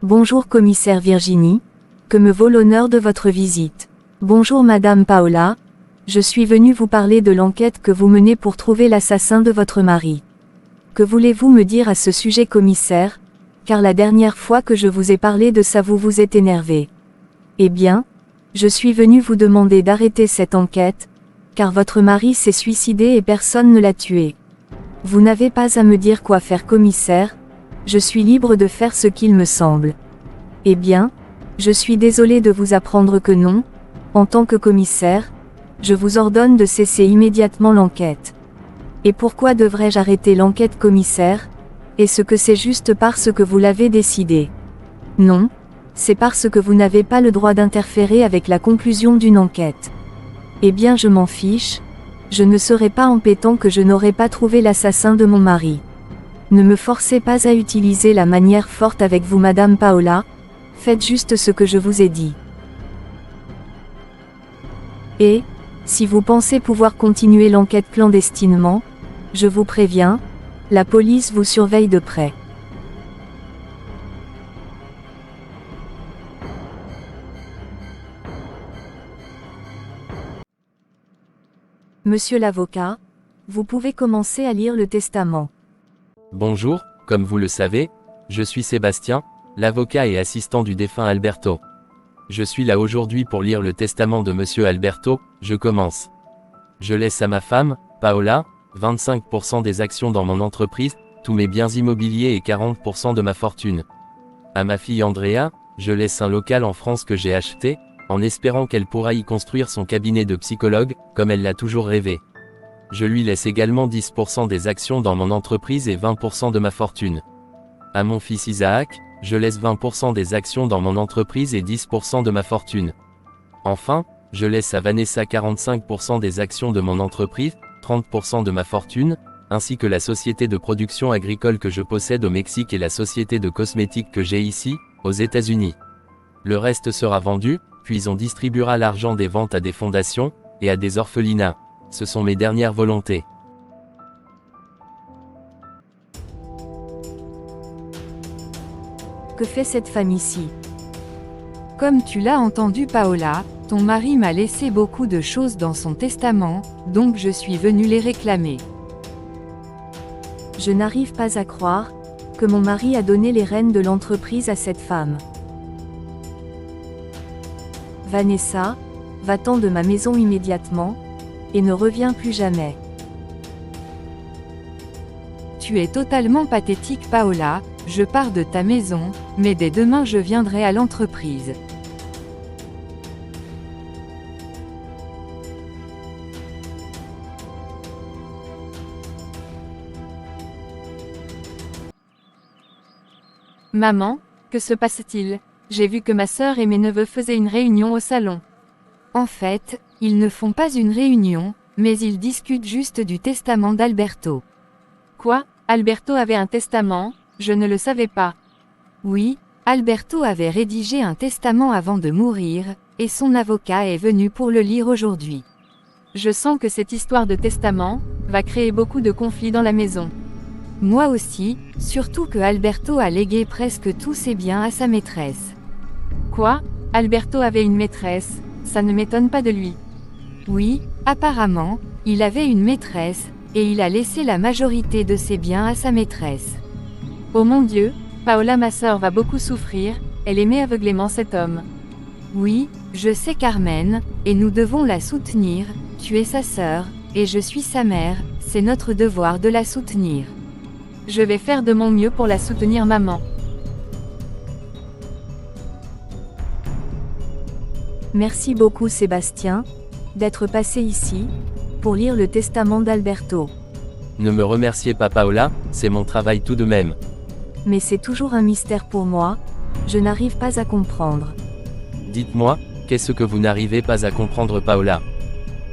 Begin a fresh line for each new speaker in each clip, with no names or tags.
Bonjour commissaire Virginie, que me vaut l'honneur de votre visite. Bonjour Madame Paola, je suis venue vous parler de l'enquête que vous menez pour trouver l'assassin de votre mari. Que voulez-vous me dire à ce sujet commissaire, car la dernière fois que je vous ai parlé de ça vous vous êtes énervé. Eh bien, je suis venue vous demander d'arrêter cette enquête, car votre mari s'est suicidé et personne ne l'a tué. Vous n'avez pas à me dire quoi faire commissaire, je suis libre de faire ce qu'il me semble. Eh bien, je suis désolée de vous apprendre que non, en tant que commissaire, je vous ordonne de cesser immédiatement l'enquête. Et pourquoi devrais-je arrêter l'enquête commissaire? Est-ce que c'est juste parce que vous l'avez décidé? Non, c'est parce que vous n'avez pas le droit d'interférer avec la conclusion d'une enquête. Eh bien je m'en fiche, je ne serai pas embêtant que je n'aurai pas trouvé l'assassin de mon mari. Ne me forcez pas à utiliser la manière forte avec vous Madame Paola, faites juste ce que je vous ai dit. Et, si vous pensez pouvoir continuer l'enquête clandestinement, je vous préviens, la police vous surveille de près. Monsieur l'avocat, vous pouvez commencer à lire le testament.
Bonjour, comme vous le savez, je suis Sébastien, l'avocat et assistant du défunt Alberto. Je suis là aujourd'hui pour lire le testament de Monsieur Alberto, je commence. Je laisse à ma femme, Paola, 25% des actions dans mon entreprise, tous mes biens immobiliers et 40% de ma fortune. À ma fille Andrea, je laisse un local en France que j'ai acheté, en espérant qu'elle pourra y construire son cabinet de psychologue, comme elle l'a toujours rêvé. Je lui laisse également 10% des actions dans mon entreprise et 20% de ma fortune. À mon fils Isaac, je laisse 20% des actions dans mon entreprise et 10% de ma fortune. Enfin, je laisse à Vanessa 45% des actions de mon entreprise, 30% de ma fortune, ainsi que la société de production agricole que je possède au Mexique et la société de cosmétiques que j'ai ici, aux États-Unis. Le reste sera vendu, puis on distribuera l'argent des ventes à des fondations, et à des orphelinats. Ce sont mes dernières volontés.
Que fait cette femme ici?
Comme tu l'as entendu Paola, ton mari m'a laissé beaucoup de choses dans son testament, donc je suis venue les réclamer.
Je n'arrive pas à croire que mon mari a donné les rênes de l'entreprise à cette femme. Vanessa, va-t'en de ma maison immédiatement, et ne reviens plus jamais.
Tu es totalement pathétique Paola, je pars de ta maison, mais dès demain je viendrai à l'entreprise.
Maman, que se passe-t-il? J'ai vu que ma sœur et mes neveux faisaient une réunion au salon.
En fait, ils ne font pas une réunion, mais ils discutent juste du testament d'Alberto.
Quoi? Alberto avait un testament? Je ne le savais pas.
Oui, Alberto avait rédigé un testament avant de mourir, et son avocat est venu pour le lire aujourd'hui.
Je sens que cette histoire de testament va créer beaucoup de conflits dans la maison.
Moi aussi, surtout que Alberto a légué presque tous ses biens à sa maîtresse.
Quoi? Alberto avait une maîtresse, ça ne m'étonne pas de lui.
Oui, apparemment, il avait une maîtresse, et il a laissé la majorité de ses biens à sa maîtresse.
Oh mon Dieu, Paola ma sœur va beaucoup souffrir, elle aimait aveuglément cet homme.
Oui, je sais Carmen, et nous devons la soutenir, tu es sa sœur, et je suis sa mère, c'est notre devoir de la soutenir.
Je vais faire de mon mieux pour la soutenir maman.
Merci beaucoup Sébastien, d'être passé ici, pour lire le testament d'Alberto.
Ne me remerciez pas Paola, c'est mon travail tout de même.
Mais c'est toujours un mystère pour moi, je n'arrive pas à comprendre.
Dites-moi, qu'est-ce que vous n'arrivez pas à comprendre Paola?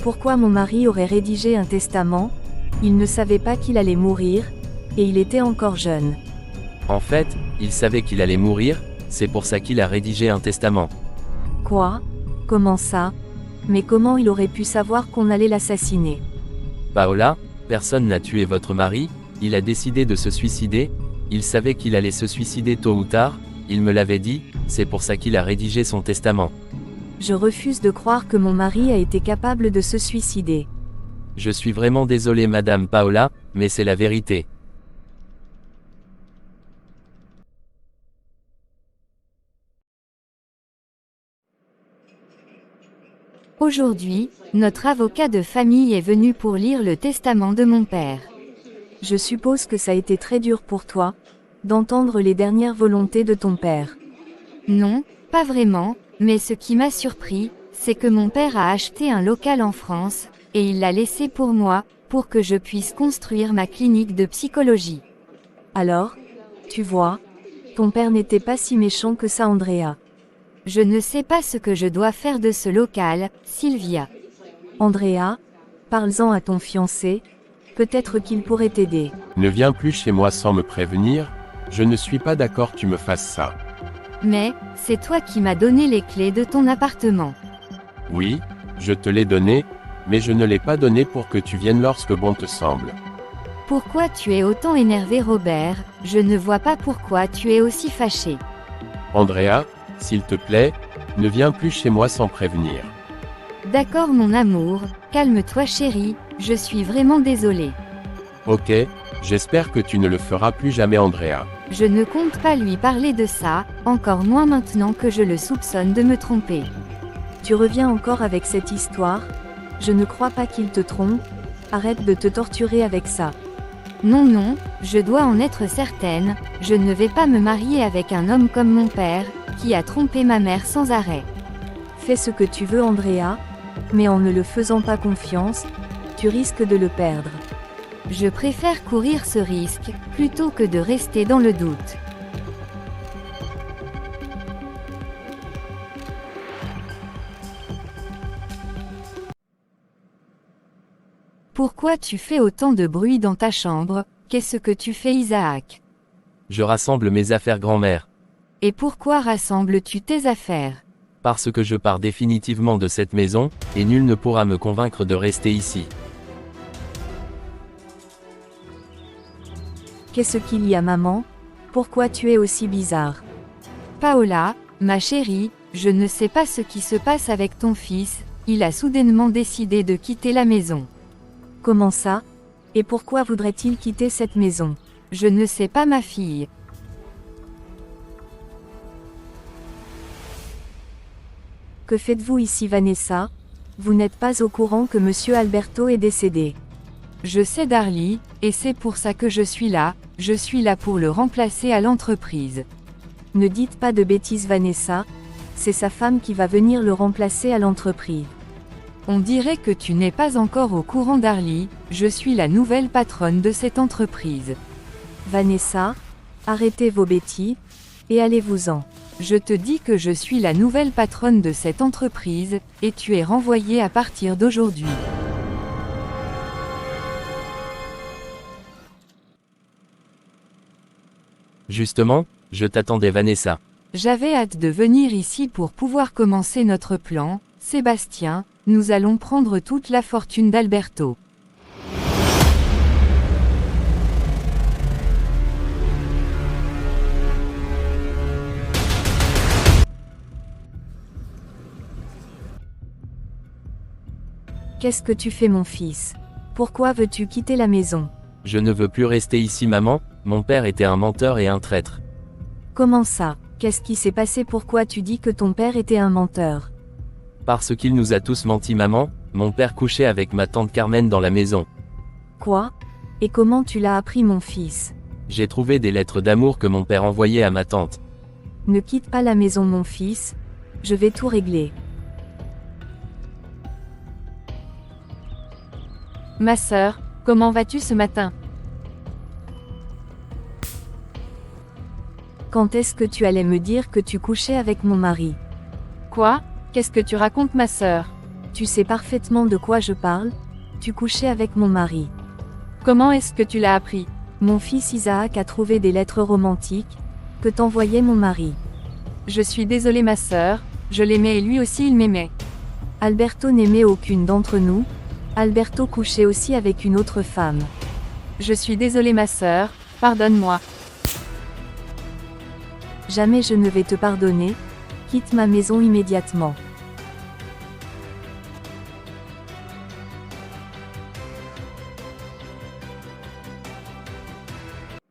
Pourquoi mon mari aurait rédigé un testament? Il ne savait pas qu'il allait mourir, et il était encore jeune.
En fait, il savait qu'il allait mourir, c'est pour ça qu'il a rédigé un testament.
Quoi? Comment ça? Mais comment il aurait pu savoir qu'on allait l'assassiner?
Paola, personne n'a tué votre mari, il a décidé de se suicider, il savait qu'il allait se suicider tôt ou tard, Il me l'avait dit, c'est pour ça qu'il a rédigé son testament.
Je refuse de croire que mon mari a été capable de se suicider.
Je suis vraiment désolé Madame Paola, mais c'est la vérité.
Aujourd'hui, notre avocat de famille est venu pour lire le testament de mon père.
Je suppose que ça a été très dur pour toi, d'entendre les dernières volontés de ton père.
Non, pas vraiment, mais ce qui m'a surpris, c'est que mon père a acheté un local en France, et il l'a laissé pour moi, pour que je puisse construire ma clinique de psychologie.
Alors, tu vois, ton père n'était pas si méchant que ça, Andrea.
Je ne sais pas ce que je dois faire de ce local, Sylvia.
Andrea, parle-en à ton fiancé, peut-être qu'il pourrait t'aider.
Ne viens plus chez moi sans me prévenir, je ne suis pas d'accord tu me fasses ça.
Mais, c'est toi qui m'as donné les clés de ton appartement.
Oui, je te l'ai donné, mais je ne l'ai pas donné pour que tu viennes lorsque bon te semble.
Pourquoi tu es autant énervé, Robert? Je ne vois pas pourquoi tu es aussi fâché.
Andrea, s'il te plaît, ne viens plus chez moi sans prévenir.
D'accord mon amour, calme-toi chérie, je suis vraiment désolée.
Ok, j'espère que tu ne le feras plus jamais Andrea.
Je ne compte pas lui parler de ça, encore moins maintenant que je le soupçonne de me tromper.
Tu reviens encore avec cette histoire? Je ne crois pas qu'il te trompe, arrête de te torturer avec ça.
Non non, je dois en être certaine, je ne vais pas me marier avec un homme comme mon père, qui a trompé ma mère sans arrêt.
Fais ce que tu veux Andrea, mais en ne le faisant pas confiance, tu risques de le perdre.
Je préfère courir ce risque, plutôt que de rester dans le doute. Pourquoi tu fais autant de bruit dans ta chambre? Qu'est-ce que tu fais Isaac?
Je rassemble mes affaires grand-mère.
Et pourquoi rassembles-tu tes affaires?
Parce que je pars définitivement de cette maison, et nul ne pourra me convaincre de rester ici.
Qu'est-ce qu'il y a maman? Pourquoi tu es aussi bizarre?
Paola, ma chérie, je ne sais pas ce qui se passe avec ton fils, il a soudainement décidé de quitter la maison.
Comment ça? Et pourquoi voudrait-il quitter cette maison?
Je ne sais pas ma fille.
Que faites-vous ici Vanessa? Vous n'êtes pas au courant que Monsieur Alberto est décédé.
Je sais Darly, et c'est pour ça que je suis là pour le remplacer à l'entreprise.
Ne dites pas de bêtises Vanessa, c'est sa femme qui va venir le remplacer à l'entreprise.
On dirait que tu n'es pas encore au courant Darly, je suis la nouvelle patronne de cette entreprise.
Vanessa, arrêtez vos bêtises, et allez-vous-en.
Je te dis que je suis la nouvelle patronne de cette entreprise, et tu es renvoyée à partir d'aujourd'hui.
Justement, je t'attendais Vanessa.
J'avais hâte de venir ici pour pouvoir commencer notre plan, Sébastien, nous allons prendre toute la fortune d'Alberto.
Qu'est-ce que tu fais mon fils? Pourquoi veux-tu quitter la maison?
Je ne veux plus rester ici maman, mon père était un menteur et un traître.
Comment ça? Qu'est-ce qui s'est passé? Pourquoi tu dis que ton père était un menteur?
Parce qu'il nous a tous menti maman, mon père couchait avec ma tante Carmen dans la maison.
Quoi? Et comment tu l'as appris mon fils?
J'ai trouvé des lettres d'amour que mon père envoyait à ma tante.
Ne quitte pas la maison mon fils, je vais tout régler.
Ma sœur, comment vas-tu ce matin?
Quand est-ce que tu allais me dire que tu couchais avec mon mari?
Quoi? Qu'est-ce que tu racontes ma sœur?
Tu sais parfaitement de quoi je parle, tu couchais avec mon mari.
Comment est-ce que tu l'as appris?
Mon fils Isaac a trouvé des lettres romantiques, que t'envoyait mon mari.
Je suis désolée ma sœur, je l'aimais et lui aussi il m'aimait.
Alberto n'aimait aucune d'entre nous, Alberto couchait aussi avec une autre femme.
Je suis désolée ma sœur, pardonne-moi.
Jamais je ne vais te pardonner. Quitte ma maison immédiatement.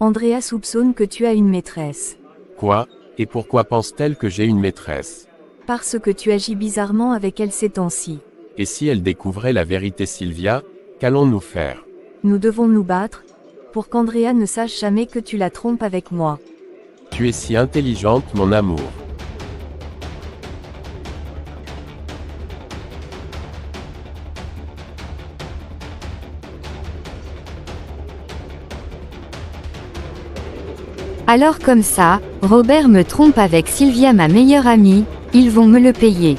Andrea soupçonne que tu as une maîtresse.
Quoi? Et pourquoi pense-t-elle que j'ai une maîtresse?
Parce que tu agis bizarrement avec elle ces temps-ci.
Et si elle découvrait la vérité, Sylvia, qu'allons-nous faire?
Nous devons nous battre, pour qu'Andrea ne sache jamais que tu la trompes avec moi.
Tu es si intelligente, mon amour.
Alors comme ça, Robert me trompe avec Sylvia, ma meilleure amie, ils vont me le payer.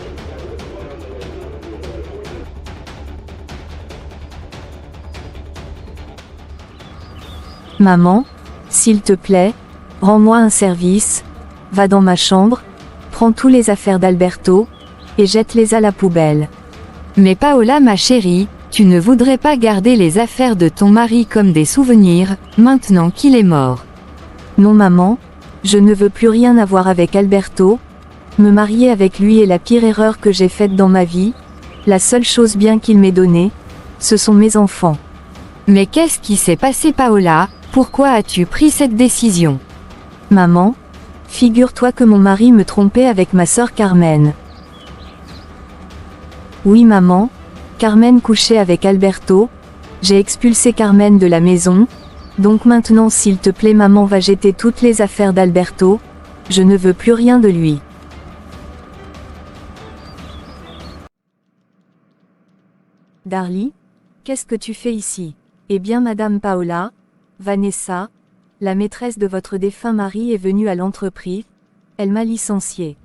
Maman, s'il te plaît, rends-moi un service, va dans ma chambre, prends tous les affaires d'Alberto, et jette-les à la poubelle.
Mais Paola ma chérie, tu ne voudrais pas garder les affaires de ton mari comme des souvenirs, maintenant qu'il est mort.
Non maman, je ne veux plus rien avoir avec Alberto. Me marier avec lui est la pire erreur que j'ai faite dans ma vie. La seule chose bien qu'il m'ait donnée, ce sont mes enfants.
Mais qu'est-ce qui s'est passé Paola? Pourquoi as-tu pris cette décision?
Maman, figure-toi que mon mari me trompait avec ma sœur Carmen. Oui maman, Carmen couchait avec Alberto. J'ai expulsé Carmen de la maison. Donc maintenant s'il te plaît maman, va jeter toutes les affaires d'Alberto. Je ne veux plus rien de lui. Darly, qu'est-ce que tu fais ici? Eh bien Madame Paola, Vanessa, la maîtresse de votre défunt mari est venue à l'entreprise. Elle m'a licenciée.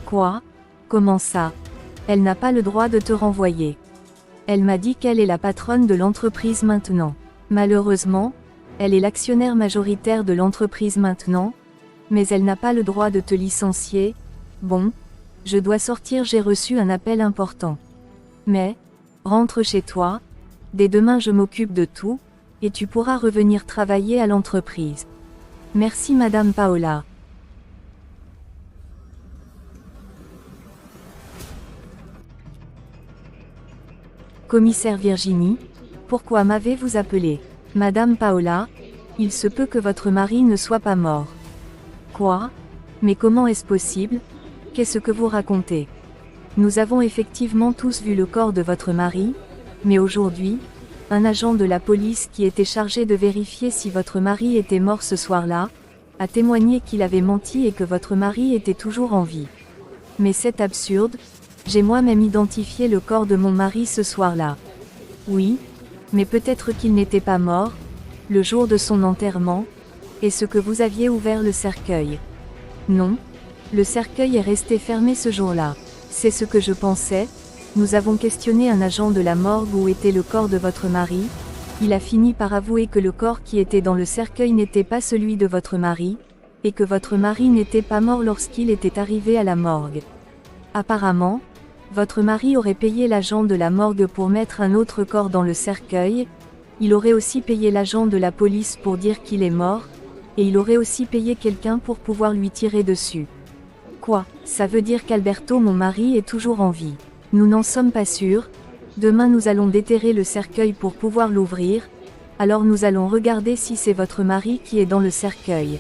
Quoi? Comment ça? Elle n'a pas le droit de te renvoyer. Elle m'a dit qu'elle est la patronne de l'entreprise maintenant. Malheureusement, elle est l'actionnaire majoritaire de l'entreprise maintenant, mais elle n'a pas le droit de te licencier. Bon, je dois sortir, j'ai reçu un appel important. Mais, rentre chez toi, dès demain je m'occupe de tout, et tu pourras revenir travailler à l'entreprise. Merci Madame Paola. Commissaire Virginie, pourquoi m'avez-vous appelé? Madame Paola, il se peut que votre mari ne soit pas mort. Quoi? Mais comment est-ce possible? Qu'est-ce que vous racontez? Nous avons effectivement tous vu le corps de votre mari, mais aujourd'hui, un agent de la police qui était chargé de vérifier si votre mari était mort ce soir-là, a témoigné qu'il avait menti et que votre mari était toujours en vie. Mais c'est absurde, j'ai moi-même identifié le corps de mon mari ce soir-là. Oui, mais peut-être qu'il n'était pas mort, le jour de son enterrement, et ce que vous aviez ouvert le cercueil. Non, le cercueil est resté fermé ce jour-là. C'est ce que je pensais. Nous avons questionné un agent de la morgue où était le corps de votre mari. Il a fini par avouer que le corps qui était dans le cercueil n'était pas celui de votre mari, et que votre mari n'était pas mort lorsqu'il était arrivé à la morgue. Apparemment, votre mari aurait payé l'agent de la morgue pour mettre un autre corps dans le cercueil. Il aurait aussi payé l'agent de la police pour dire qu'il est mort, et il aurait aussi payé quelqu'un pour pouvoir lui tirer dessus. Quoi? Ça veut dire qu'Alberto, mon mari, est toujours en vie. Nous n'en sommes pas sûrs. Demain nous allons déterrer le cercueil pour pouvoir l'ouvrir. Alors nous allons regarder si c'est votre mari qui est dans le cercueil.